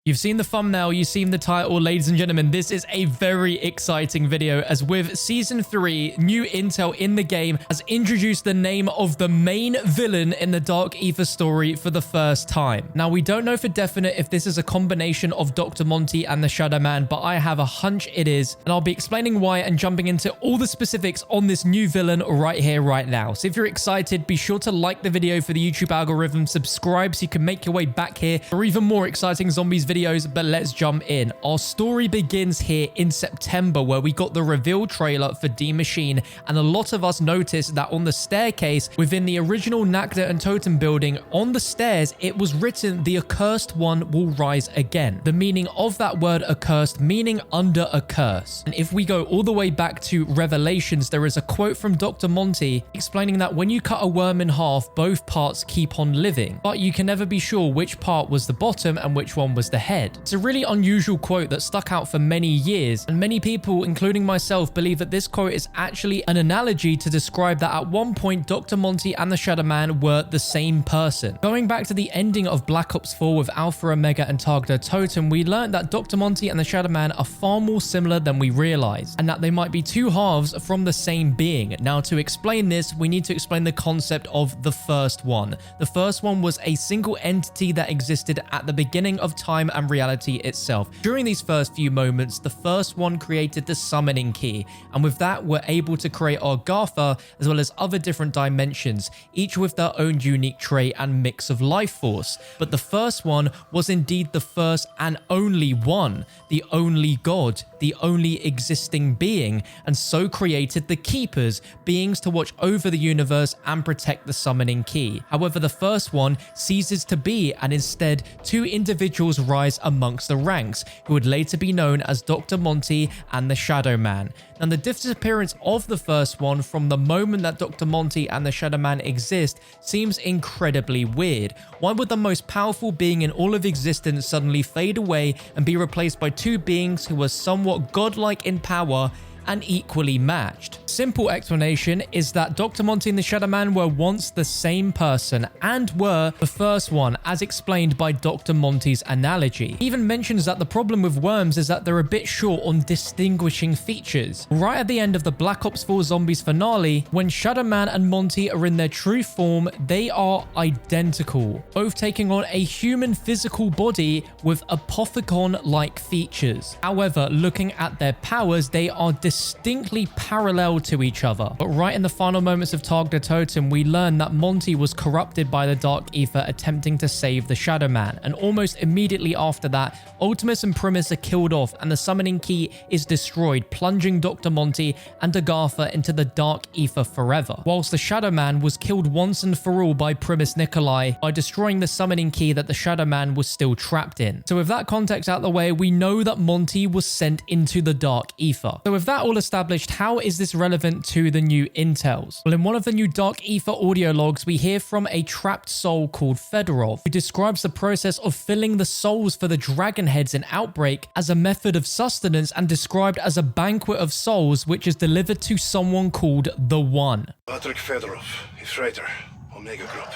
You've seen the thumbnail, you've seen the title, ladies and gentlemen. This is a very exciting video, as with Season 3, new intel in the game has introduced the name of the main villain in the Dark Aether story for the first time. Now, we don't know for definite if this is a combination of Dr. Monty and the Shadowman, but I have a hunch it is, and I'll be explaining why and jumping into all the specifics on this new villain right here, right now. So if you're excited, be sure to like the video for the YouTube algorithm, subscribe so you can make your way back here for even more exciting zombies videos. But let's jump in. Our story begins here in September, where we got the reveal trailer for D Machine, and a lot of us noticed that on the staircase within the original Nakda and Totem building, on the stairs it was written, "The accursed one will rise again." The meaning of that word accursed meaning under a curse. And if we go all the way back to Revelations, there is a quote from Dr. Monty explaining that when you cut a worm in half, both parts keep on living, but you can never be sure which part was the bottom and which one was the head. It's a really unusual quote that stuck out for many years, and many people, including myself, believe that this quote is actually an analogy to describe that at one point Dr. Monty and the Shadowman were the same person. Going back to the ending of Black Ops 4 with Alpha Omega and Target Totem, we learned that Dr. Monty and the Shadowman are far more similar than we realized, and that they might be two halves from the same being. Now, to explain this, we need to explain the concept of the first one. The first one was a single entity that existed at the beginning of time and reality itself. During these first few moments, the first one created the summoning key, and with that we're able to create our Gartha as well as other different dimensions, each with their own unique trait and mix of life force. But the first one was indeed the first and only one, the only god, the only existing being, and so created the Keepers, beings to watch over the universe and protect the summoning key. However, the first one ceases to be, and instead two individuals rise amongst the ranks, who would later be known as Dr. Monty and the Shadowman. And the disappearance of the first one from the moment that Dr. Monty and the Shadowman exist seems incredibly weird. Why would the most powerful being in all of existence suddenly fade away and be replaced by two beings who are somewhat godlike in power and equally matched? Simple explanation is that Dr. Monty and the Shadowman were once the same person and were the first one, as explained by Dr. Monty's analogy. He even mentions that the problem with worms is that they're a bit short on distinguishing features. Right at the end of the Black Ops 4 Zombies finale, when Shadowman and Monty are in their true form, they are identical, both taking on a human physical body with Apothicon-like features. However, looking at their powers, they are distinctly parallel to each other. But right in the final moments of Target Totem, we learn that Monty was corrupted by the Dark Aether attempting to save the Shadowman, and almost immediately after that, Ultimus and Primus are killed off and the summoning key is destroyed, plunging Dr. Monty and Agartha into the Dark Aether forever, whilst the Shadowman was killed once and for all by Primus Nikolai by destroying the summoning key that the Shadowman was still trapped in. So with that context out the way, we know that Monty was sent into the Dark Aether. So with that all established, how is this relevant to the new intels? Well, in one of the new Dark Aether audio logs, we hear from a trapped soul called Fedorov, who describes the process of filling the souls for the dragon heads in Outbreak as a method of sustenance, and described as a banquet of souls which is delivered to someone called the One. Patrick Fedorov, Freighter, Omega Group.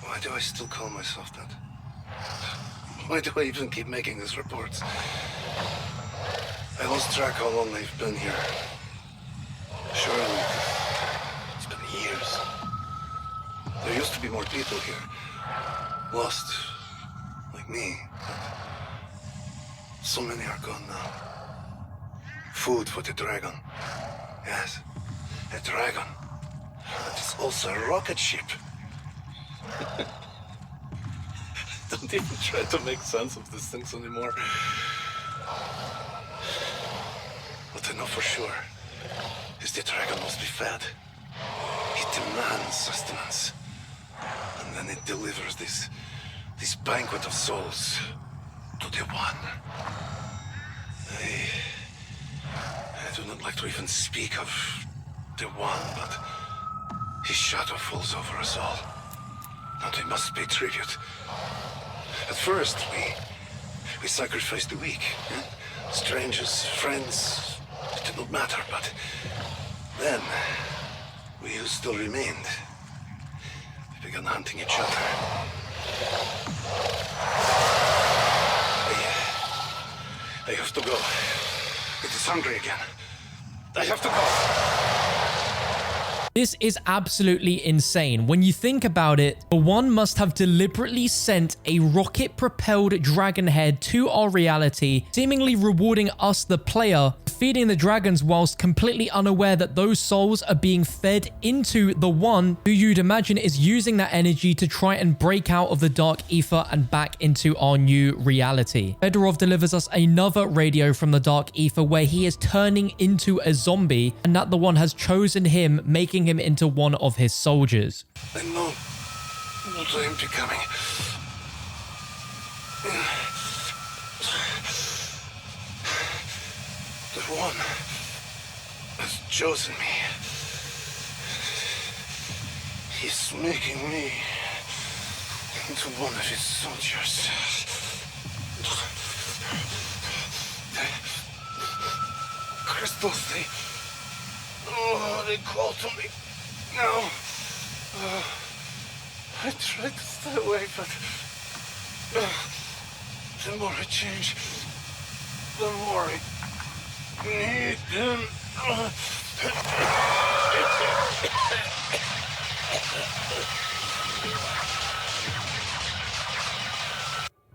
Why do I still call myself that? Why do I even keep making these reports? I lost track how long they've been here. Surely, it's been years. There used to be more people here. Lost, like me. So many are gone now. Food for the dragon. Yes, a dragon. But it's also a rocket ship. Don't even try to make sense of these things anymore. What I know for sure is the dragon must be fed. It demands sustenance. And then it delivers this banquet of souls to the One. I do not like to even speak of the One, but his shadow falls over us all. And we must pay tribute. At first, we sacrificed the weak. Strangers, friends, it did not matter, but then we who still remained began hunting each other. to go. It is hungry again. I have to go. This is absolutely insane. When you think about it, the One must have deliberately sent a rocket-propelled dragon head to our reality, seemingly rewarding us, the player, feeding the dragons whilst completely unaware that those souls are being fed into the One, who you'd imagine is using that energy to try and break out of the Dark Aether and back into our new reality. Fedorov delivers us another radio from the Dark Aether where he is turning into a zombie and that the One has chosen him, making him into one of his soldiers. I know what I am becoming. The One has chosen me. He's making me into one of his soldiers. Crystals, they call to me. No. I tried to stay away, but the more I change, the more I need them.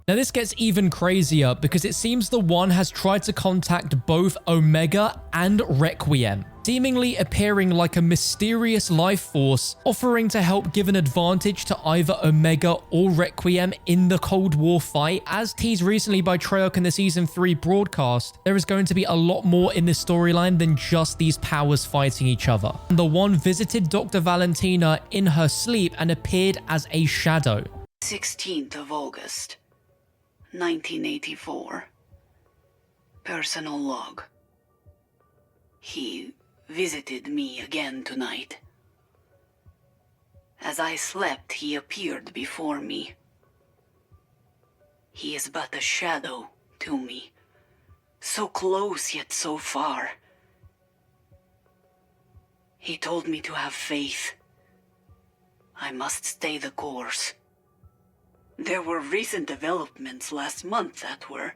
Now this gets even crazier because it seems the One has tried to contact both Omega and Requiem, seemingly appearing like a mysterious life force, offering to help give an advantage to either Omega or Requiem in the Cold War fight. As teased recently by Treyarch in the Season 3 broadcast, there is going to be a lot more in this storyline than just these powers fighting each other. And the One visited Dr. Valentina in her sleep and appeared as a shadow. 16th of August, 1984. Personal log. He visited me again tonight. As I slept, he appeared before me. He is but a shadow to me, so close yet so far. He told me to have faith. I must stay the course. There were recent developments last month that were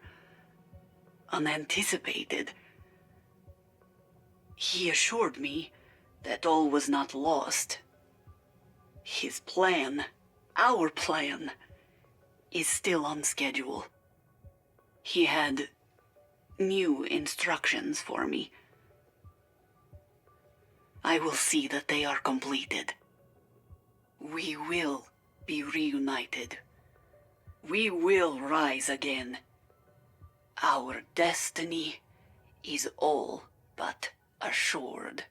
unanticipated. He assured me that all was not lost. His plan, our plan, is still on schedule. He had new instructions for me. I will see that they are completed. We will be reunited. We will rise again. Our destiny is all but assured.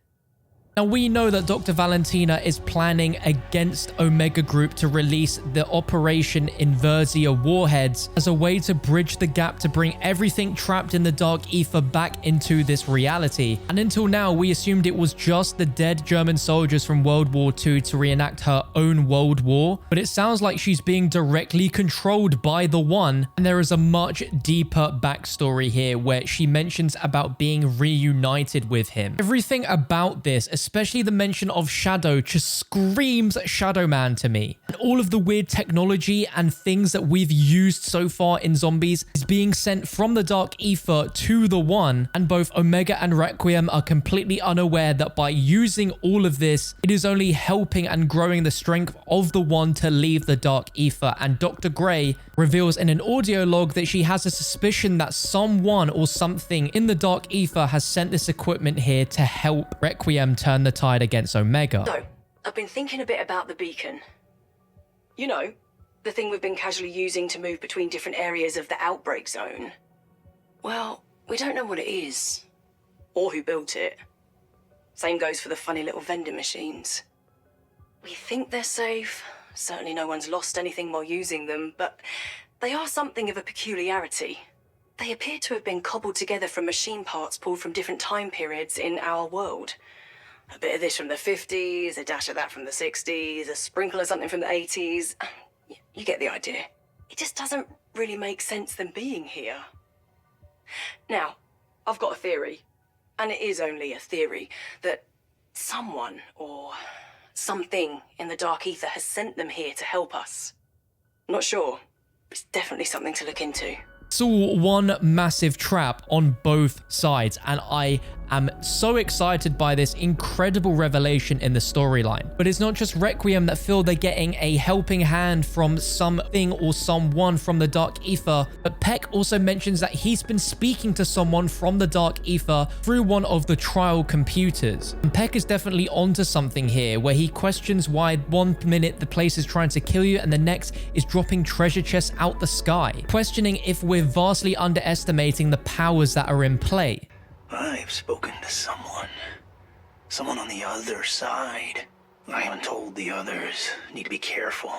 Now we know that Dr. Valentina is planning against Omega Group to release the Operation Inversia warheads as a way to bridge the gap to bring everything trapped in the Dark Aether back into this reality. And until now, we assumed it was just the dead German soldiers from World War II to reenact her own World War, but it sounds like she's being directly controlled by the One, and there is a much deeper backstory here where she mentions about being reunited with him. Everything about this, especially the mention of Shadow, just screams Shadowman to me. And all of the weird technology and things that we've used so far in zombies is being sent from the Dark Aether to the One, and both Omega and Requiem are completely unaware that by using all of this, it is only helping and growing the strength of the One to leave the Dark Aether. And Dr. Gray reveals in an audio log that she has a suspicion that someone or something in the Dark Aether has sent this equipment here to help Requiem turn the tide against Omega. So, I've been thinking a bit about the beacon. You know, the thing we've been casually using to move between different areas of the Outbreak zone. Well, we don't know what it is, or who built it. Same goes for the funny little vending machines. We think they're safe. Certainly no one's lost anything while using them, but they are something of a peculiarity. They appear to have been cobbled together from machine parts pulled from different time periods in our world. A bit of this from the 50s, a dash of that from the 60s, a sprinkle of something from the 80s. You get the idea. It just doesn't really make sense them being here. Now, I've got a theory, and it is only a theory, that someone or something in the Dark Aether has sent them here to help us. Not sure, but it's definitely something to look into. It's all one massive trap on both sides, and I am so excited by this incredible revelation in the storyline. But it's not just Requiem that feel they're getting a helping hand from something or someone from the Dark Aether, but Peck also mentions that he's been speaking to someone from the Dark Aether through one of the trial computers. And Peck is definitely onto something here, where he questions why one minute the place is trying to kill you and the next is dropping treasure chests out the sky, questioning if we're vastly underestimating the powers that are in play. I've spoken to someone on the other side. I haven't told the others. Need to be careful.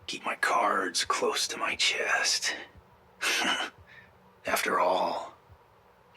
Keep my cards close to my chest. After all,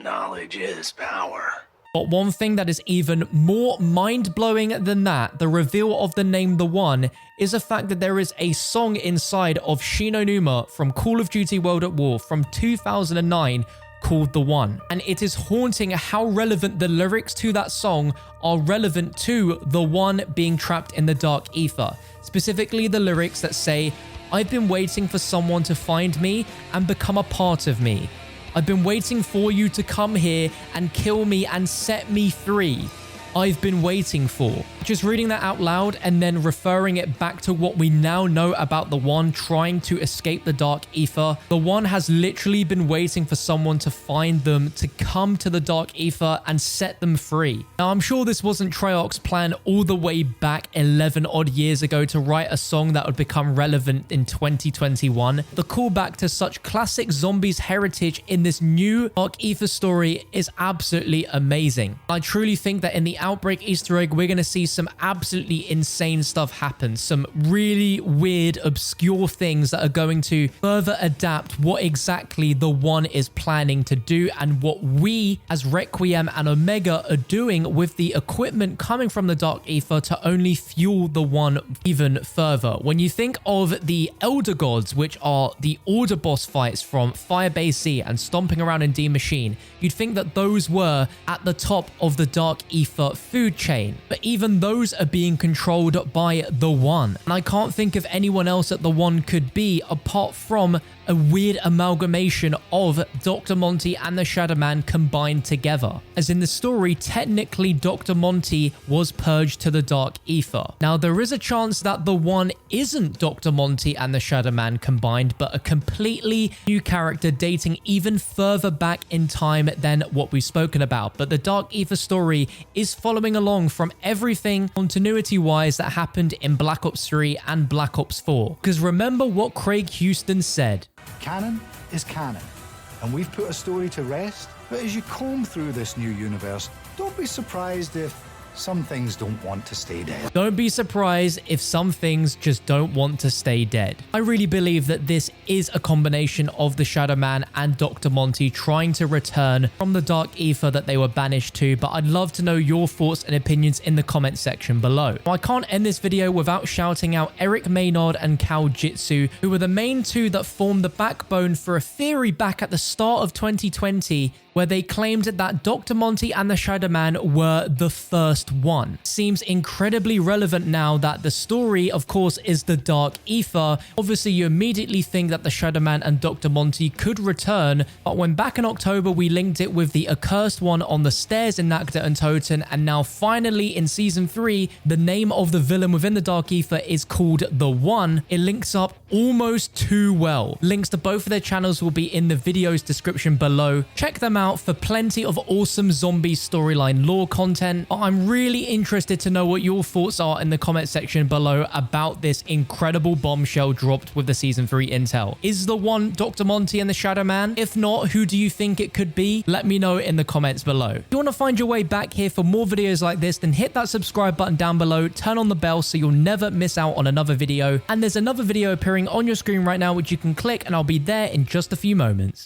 knowledge is power. But one thing that is even more mind-blowing than that, the reveal of the name The One, is the fact that there is a song inside of Shinonuma from Call of Duty World at War from 2009 called The One. And it is haunting how relevant the lyrics to that song are relevant to The One being trapped in the Dark Aether. Specifically the lyrics that say, "I've been waiting for someone to find me and become a part of me. I've been waiting for you to come here and kill me and set me free. I've been waiting for." Just reading that out loud and then referring it back to what we now know about the One trying to escape the Dark Aether. The One has literally been waiting for someone to find them, to come to the Dark Aether and set them free. Now, I'm sure this wasn't Treyarch's plan all the way back 11 odd years ago to write a song that would become relevant in 2021. The callback to such classic zombies heritage in this new Dark Aether story is absolutely amazing. I truly think that in the Outbreak Easter egg, we're going to see some absolutely insane stuff happen. Some really weird, obscure things that are going to further adapt what exactly the One is planning to do and what we as Requiem and Omega are doing with the equipment coming from the Dark Aether to only fuel the One even further. When you think of the Elder Gods, which are the Order boss fights from Firebase Z and Stomping Around in D Machine, you'd think that those were at the top of the Dark Aether food chain, but even those are being controlled by the One. And I can't think of anyone else that the One could be apart from a weird amalgamation of Dr. Monty and the Shadowman combined together. As in the story, technically Dr. Monty was purged to the Dark Aether. Now, there is a chance that the One isn't Dr. Monty and the Shadowman combined, but a completely new character dating even further back in time than what we've spoken about. But the Dark Aether story is following along from everything continuity-wise that happened in Black Ops 3 and Black Ops 4. Because remember what Craig Houston said. Canon is canon, and we've put a story to rest. But as you comb through this new universe, don't be surprised if some things don't want to stay dead. Don't be surprised if some things just don't want to stay dead. I really believe that this is a combination of the Shadowman and Dr. Monty trying to return from the Dark Aether that they were banished to, but I'd love to know your thoughts and opinions in the comment section below. Now, I can't end this video without shouting out Eric Maynard and Caljitsu, who were the main two that formed the backbone for a theory back at the start of 2020 where they claimed that Dr. Monty and the Shadowman were the first one. Seems incredibly relevant now that the story, of course, is the Dark Aether. Obviously, you immediately think that the Shadowman and Dr. Monty could return, but when back in October we linked it with the accursed one on the stairs in Nakta and Toten, and now finally in Season 3, the name of the villain within the Dark Aether is called The One, it links up almost too well. Links to both of their channels will be in the video's description below. Check them out for plenty of awesome zombie storyline lore content. I'm really interested to know what your thoughts are in the comment section below about this incredible bombshell dropped with the Season 3 intel. Is the One Dr. Monty and the Shadowman? If not, who do you think it could be? Let me know in the comments below. If you want to find your way back here for more videos like this, then hit that subscribe button down below, turn on the bell so you'll never miss out on another video. And there's another video appearing on your screen right now which you can click, and I'll be there in just a few moments.